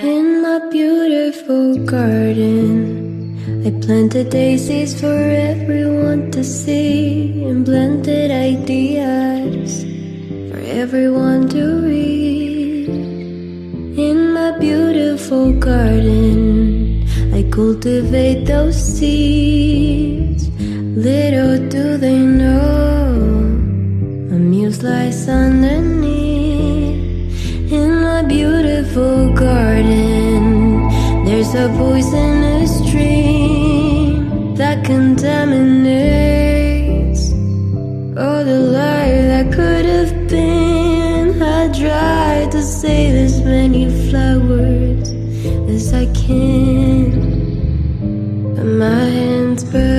In my beautiful garden, I planted daisies for everyone to see, and planted ideas for everyone to read. In my beautiful garden, I cultivate those seeds. Little do they know, a muse lies underneath. In my beautiful garden, there's a poisonous stream that contaminates all the life that could have been. I tried to save as many flowers as I can, but my hands burn.